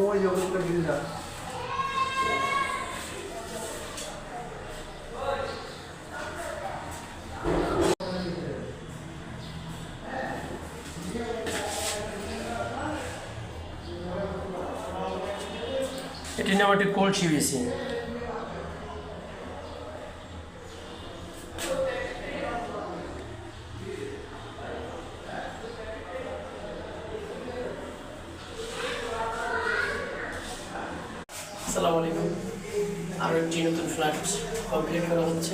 ওই জগৎটা গিয়ে যা এটি নাম একটি কোল্ড সিবিএসি। আসসালামু আলাইকুম। আরও একটি নতুন ফ্ল্যাট কমপ্লিট করা হচ্ছে।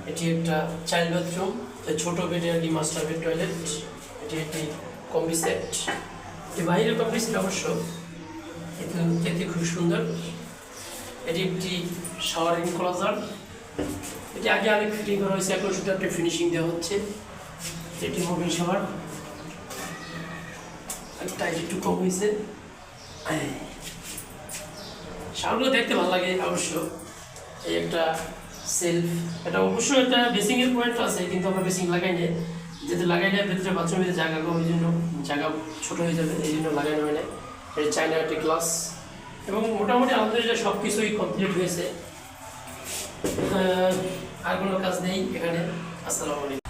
এটি একটা চাইল্ড বাথরুম, ছোট বেডে আর কি মাস্টার বেড টয়লেট। এটি একটি কম্বি সেট। এটি বাইরের কম্বি সেট অবশ্য, কিন্তু দেখতে খুব সুন্দর। এটি একটি শাওয়ার এনক্লোজার। এটি আগে অনেক ফিটিং করা হয়েছে, এখন শুধু একটা ফিনিশিং দেওয়া হচ্ছে। এটি মোবিল শাওয়ার, টাইট একটু কম হয়েছে। শাওয়ারগুলো দেখতে ভালো লাগে অবশ্য। এই একটা সেলফ, এটা অবশ্যই একটা বেসিংয়ের পয়েন্ট আছে, কিন্তু আমরা বেসিং লাগাই না, যেহেতু লাগাই না ভেতরে বাথরুমের জায়গা কম, ওই জন্য জায়গা ছোটো হয়ে যাবে, এই জন্য লাগানো হয় না। এটা চায়না একটি গ্লাস, এবং মোটামুটি আলহামদুলিল্লাহ সব কিছুই কমপ্লিট হয়েছে। আর কোনো কাজ নেই এখানে। আসসালামু আলাইকুম।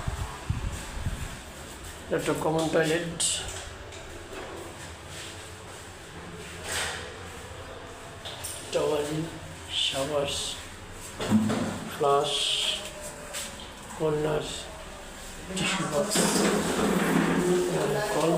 একটা common toilet, towel, shower, flush, corner, tissue box, call